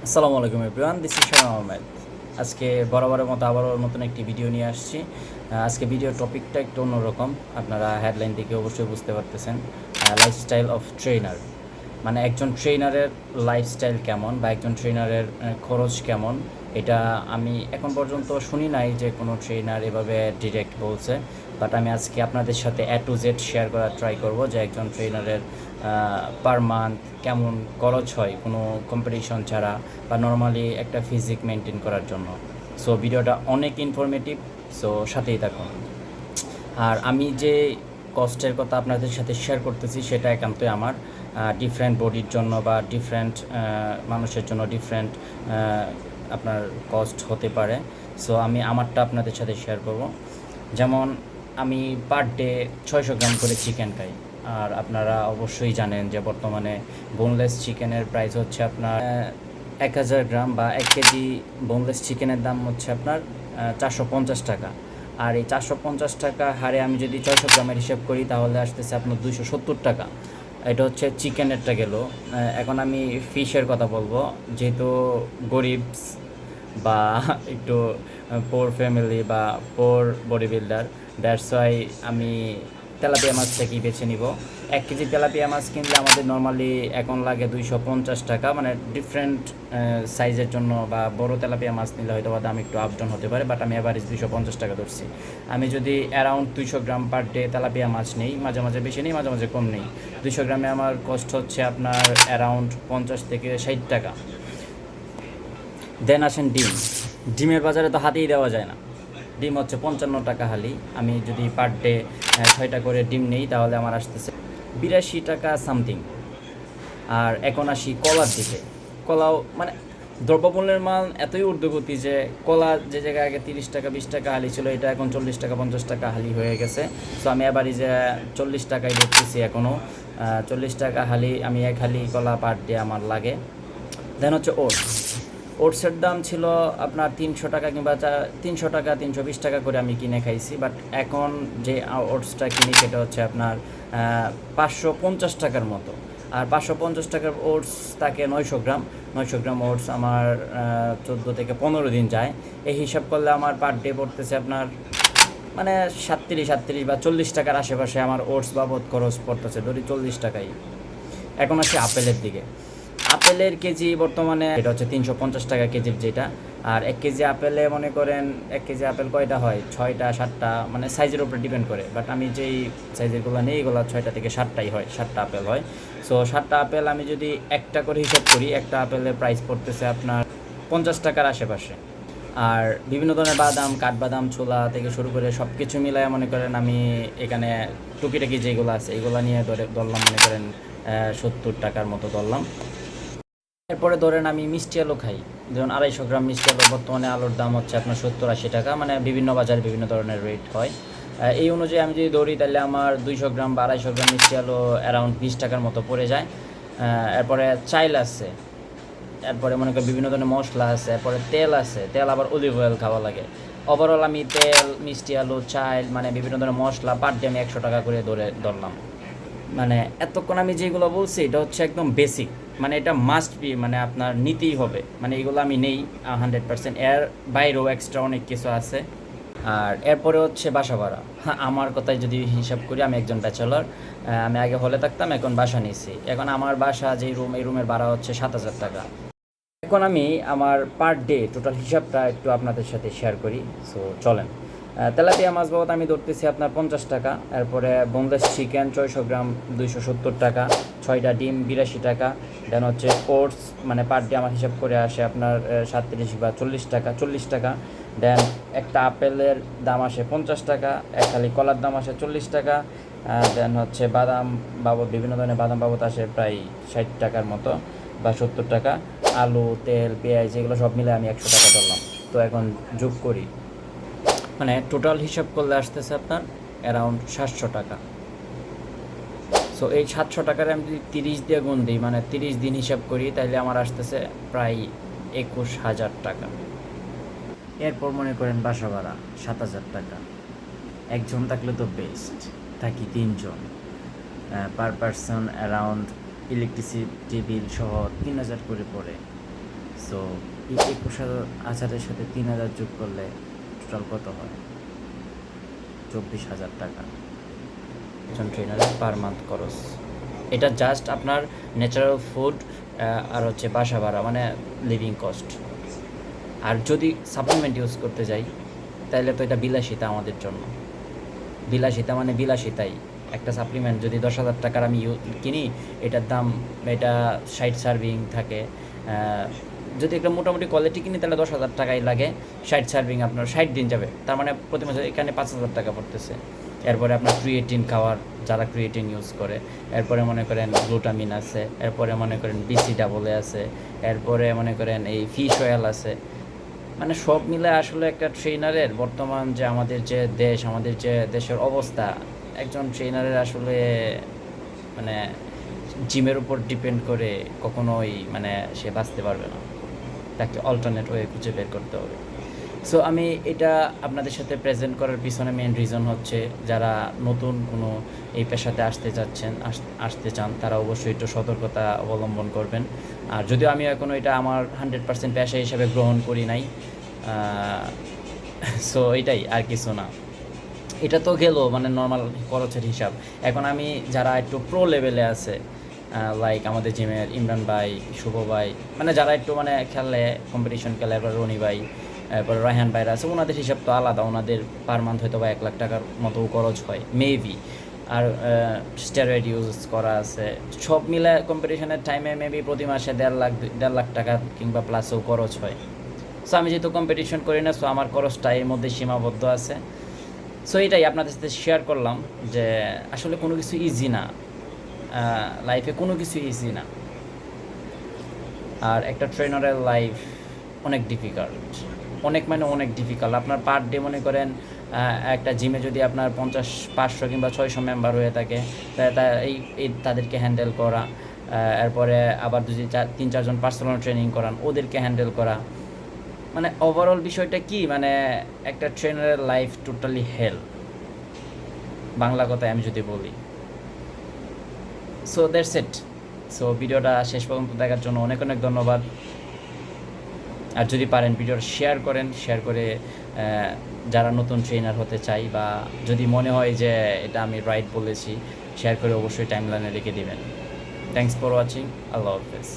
আসসালামু আলাইকুম everyone, this is Shamim Ahmed. আজকে বরাবরের মতো আবারও নতুন একটি ভিডিও নিয়ে আসছি। আজকে ভিডিওর টপিকটা একটু অন্যরকম। আপনারা হেডলাইন থেকে অবশ্যই বুঝতে পারতেছেন। লাইফস্টাইল অফ ট্রেনার, মানে একজন ট্রেনারের লাইফস্টাইল কেমন বা একজন ট্রেনারের খরচ কেমন, এটা আমি এখন পর্যন্ত শুনি নাই যে কোনো ট্রেনার এভাবে ডিরেক্ট বলছে। বাট আমি আজকে আপনাদের সাথে A to Z শেয়ার করার ট্রাই করব যে একজন ট্রেনারের পার মান্থ কেমন খরচ হয় কোনো কম্পিটিশন ছাড়া বা নর্মালি একটা ফিজিক মেনটেন করার জন্য। সো ভিডিওটা অনেক ইনফরমেটিভ, সো সাথেই থাকুন। আর আমি যে কস্টের কথা আপনাদের সাথে শেয়ার করতেছি সেটা একান্তই আমার ডিফারেন্ট বডির জন্য বা ডিফারেন্ট মানুষের জন্য ডিফারেন্ট আপনার কস্ট হতে পারে। সো আমি আমারটা আপনাদের সাথে শেয়ার করব। যেমন আমি পার ডে 600 গ্রাম করে চিকেন খাই। আর আপনারা অবশ্যই জানেন যে বর্তমানে বোনলেস চিকেনের প্রাইস হচ্ছে আপনার 1000 গ্রাম বা 1 কেজি বোনলেস চিকেনের দাম হচ্ছে আপনার 450 টাকা। আর এই 450 টাকা হারে আমি যদি 600 গ্রামের হিসাব করি তাহলে আসতেছে আপনার 270 টাকা। এটা হচ্ছে চিকেনেরটা গেল। এখন আমি ফিশের কথা বলবো। যেহেতু গরিব বা একটু পোর ফ্যামিলি বা পোর বডি বিল্ডার, দ্যাটস ওয়াই আমি তেলাপিয়া মাছটাকেই বেছে নিব। 1 কেজি তেলাপিয়া মাছ কিনলে আমাদের নর্মালি এখন লাগে 250 টাকা, মানে ডিফারেন্ট সাইজের জন্য বা বড় তেলাপিয়া মাছ নিলে হয়তো বা দাম একটু আপ ডাউন হতে পারে, বাট আমি অ্যাভারেজ 250 টাকা ধরছি। আমি যদি অ্যারাউন্ড 200 গ্রাম পার ডে তেলাপিয়া মাছ নেই, মাঝে মাঝে বেশি নেই, মাঝে মাঝে কম নেই, 200 গ্রামে আমার কস্ট হচ্ছে আপনার অ্যারাউন্ড 50 থেকে 60 টাকা। দেন আসেন ডিম। ডিমের বাজারে তো হাতেই দেওয়া যায় না। ডিম হচ্ছে 55 টাকা হালি। আমি যদি পার ডে 6টা করে ডিম নেই তাহলে আমার আসতেছে 82 টাকা সামথিং। আর এখন আসি কলার দিকে। কলাও মানে দ্রব্যমূল্যের মান এতই ঊর্ধ্বগতি যে কলা যে জায়গায় আগে 30 টাকা 20 টাকা হালি ছিল, এটা এখন 40 টাকা 50 টাকা হালি হয়ে গেছে। সো আমি এবারই যে 40 টাকায় দেখতেছি এখনও। 40 টাকা হালি আমি এক হালি কলা পার ডে আমার লাগে। দেন হচ্ছে ওটস। ওটসের দাম ছিল আপনার 300 টাকা কিংবা 300 টাকা 320 টাকা করে আমি কিনে খাইছি। বাট এখন যে ওটসটা কিনি সেটা হচ্ছে আপনার 550 টাকার মতো। আর 550 টাকার ওটস থাকে 900 গ্রাম। 900 গ্রাম ওটস আমার 14 থেকে 15 দিন যায়। এই হিসাব করলে আমার পার ডে পড়তেছে আপনার মানে 37 বা 40 টাকার আশেপাশে আমার ওটস বাবদ খরচ পড়তেছে, ধরি 40 টাকাই। এখন আসি আপেলের দিকে। আপেলের কেজি বর্তমানে এটা হচ্ছে 350 টাকা কেজির যেটা। আর 1 কেজি আপেলে মনে করেন 1 কেজি আপেল কয়টা হয়, 6টা 7টা, মানে সাইজের উপরে ডিপেন্ড করে। বাট আমি যেই সাইজেরগুলো নেই এগুলো 6টা থেকে 7টাই হয়, 7টা আপেল হয়। সো 7টা আপেল আমি যদি একটা করে হিসাব করি, একটা আপেলের প্রাইস পড়তেছে আপনার 50 টাকার আশেপাশে। আর বিভিন্ন ধরনের বাদাম, কাঠবাদাম, ছোলা থেকে শুরু করে সব কিছু মিলায় মনে করেন আমি এখানে টুকিটাকি যেগুলো আছে এগুলো নিয়ে ধরলাম মনে করেন 70 টাকার মতো ধরলাম। এরপরে ধরেন আমি মিষ্টি আলু খাই। যেমন 250 গ্রাম মিষ্টি আলু, বর্তমানে আলুর দাম হচ্ছে আপনার 70-80 টাকা, মানে বিভিন্ন বাজারে বিভিন্ন ধরনের রেট হয়। এই অনুযায়ী আমি যদি ধরি তাহলে আমার 200 গ্রাম বা 250 গ্রাম মিষ্টি আলু অ্যারাউন্ড 20 টাকার মতো পড়ে যায়। এরপরে চাইল আছে, এরপরে মনে করি বিভিন্ন ধরনের মশলা আছে, এরপরে তেল আছে, তেল আবার অলিভ অয়েল খাওয়া লাগে। ওভারঅল আমি তেল, মিষ্টি আলু, চাইল, মানে বিভিন্ন ধরনের মশলা পার ডে আমি 100 টাকা করে ধরলাম। মানে এতক্ষণ আমি যেগুলো বলছি এটা হচ্ছে একদম বেসিক, মানে এটা মাস্ট বি, মানে আপনার নিতেই হবে, মানে এগুলো আমি নেই 100%। এর বাইরেও এক্সট্রা অনেক কিছু আছে। আর এরপরে হচ্ছে বাসা ভাড়া। হ্যাঁ, আমার কথাই যদি হিসাব করি, আমি একজন ব্যাচেলর। আমি আগে হলে থাকতাম, এখন বাসা নিয়েছি। এখন আমার বাসা যে রুম, এই রুমের ভাড়া হচ্ছে 7,000 টাকা। এখন আমি আমার পার ডে টোটাল হিসাবটা একটু আপনাদের সাথে শেয়ার করি। সো চলেন। তেলাপিয়া মাছ বাবদ আমি ধরতেছি আপনার 50 টাকা। এরপরে বোনলেস চিকেন 600 গ্রাম 270 টাকা। 6টা ডিম 82 টাকা। দেন হচ্ছে ওটস, মানে পার ডে আমার হিসাব করে আসে আপনার 37 বা 40 টাকা। দেন একটা আপেলের দাম আসে 50 টাকা। এক খালি কলার দাম আসে 40 টাকা। দেন হচ্ছে বাদাম বাবদ, বিভিন্ন ধরনের বাদাম বাবদ আসে প্রায় 60 টাকার মতো বা 70 টাকা। আলু, তেল, পেঁয়াজ এগুলো সব মিলে আমি 100 টাকা ধরলাম। তো এখন যোগ করি, মানে টোটাল হিসাব করলে আসতেছে আপনার অ্যারাউন্ড 700 টাকা। সো এই 700 টাকার আমি যদি 30 দিয়ে গুণ দিই, মানে 30 দিন হিসাব করি, তাহলে আমার আসতেছে প্রায় 21,000 টাকা। এরপর মনে করেন বাসা ভাড়া 7,000 টাকা। একজন থাকলে তো বেস্ট, থাকি 3জন। Per person around electricity bill সহ 3,000 করে পড়ে। সো এই 21,000 সাথে 3,000 যোগ করলে টোটাল কত হয়? 24,000 টাকা একজন ট্রেনারের পার মান্থ খরচ। এটা জাস্ট আপনার ন্যাচারাল ফুড আর হচ্ছে বাসা ভাড়া, মানে লিভিং কস্ট। আর যদি সাপ্লিমেন্ট ইউজ করতে যাই তাহলে তো এটা বিলাসিতা আমাদের জন্য। বিলাসিতা মানে বিলাসিতাই। একটা সাপ্লিমেন্ট যদি 10,000 টাকার আমি কিনি, এটার দাম, এটা 60 সার্ভিং থাকে। যদি একটা মোটামুটি কোয়ালিটি কিনি তাহলে 10,000 টাকাই লাগে। 60 সার্ভিং আপনার 60 দিন যাবে, তার মানে প্রতি মাসে এখানে 5,000 টাকা পড়তেছে। এরপরে আপনার ক্রিয়েটিন খাওয়ার, যারা ক্রিয়েটিন ইউজ করে, এরপরে মনে করেন গ্লুটামিন আছে, এরপরে মনে করেন BCAA আছে, এরপরে মনে করেন এই ফিশ অয়েল আছে। মানে সব মিলে আসলে একটা ট্রেনারের বর্তমান যে আমাদের যে দেশ, আমাদের যে দেশের অবস্থা, একজন ট্রেনারের আসলে মানে জিমের উপর ডিপেন্ড করে কখনোই মানে সে বাঁচতে পারবে না। তাকে অল্টারনেট ওয়ে খুঁজে বের করতে হবে। সো আমি এটা আপনাদের সাথে প্রেজেন্ট করার পিছনে মেন রিজন হচ্ছে, যারা নতুন কোনো এই পেশাতে আসতে চান তারা অবশ্যই একটু সতর্কতা অবলম্বন করবেন। আর যদিও আমি এখনও এটা আমার 100% পেশা হিসেবে গ্রহণ করি নাই, সো এটাই, আর কিছু না। এটা তো গেল মানে নর্মাল খরচের হিসাব। এখন আমি যারা একটু প্রো লেভেলে আছে, লাইক আমাদের জিমের ইমরান ভাই, শুভ ভাই, মানে যারা একটু মানে খেলে, কম্পিটিশন খেলে, এরপর রনি ভাই, এরপর রায়হান ভাইরা আছে, ওনাদের হিসাব তো আলাদা। ওনাদের পার মান্থ হয়তো বা 1 লাখ টাকার মতো খরচ হয় মেবি। আর স্টেরয়েড ইউজ করা আছে, সব মিলে কম্পিটিশনের টাইমে মেবি প্রতি মাসে 1.5 লাখ টাকা কিংবা প্লাসও খরচ হয়। সো আমি যেহেতু কম্পিটিশন করি না, সো আমার খরচটা এর মধ্যে সীমাবদ্ধ আছে। সো এটাই আপনাদের সাথে শেয়ার করলাম যে আসলে কোনো কিছু ইজি না, লাইফে কোনো কিছু ইজি না। আর একটা ট্রেনারের লাইফ অনেক ডিফিকাল্ট, অনেক মানে অনেক ডিফিকাল্ট। আপনার পার ডে মনে করেন একটা জিমে যদি আপনার 500 কিংবা 600 মেম্বার হয়ে থাকে, এই তাদেরকে হ্যান্ডেল করা, এরপরে আবার যদি 3-4 জন পার্সোনাল ট্রেনিং করান, ওদেরকে হ্যান্ডেল করা, মানে ওভারঅল বিষয়টা কি, মানে একটা ট্রেনারের লাইফ টোটালি হেল, বাংলা কথায় আমি যদি বলি। So that's it. সো ভিডিওটা শেষ পর্যন্ত দেখার জন্য অনেক অনেক ধন্যবাদ। আর যদি পারেন ভিডিওটা শেয়ার করে যারা নতুন ট্রেনার হতে চাই, বা যদি মনে হয় যে এটা আমি রাইট বলেছি, শেয়ার করে অবশ্যই টাইমলাইনে রেখে দিবেন। Thanks for watching. আল্লাহ হাফেজ।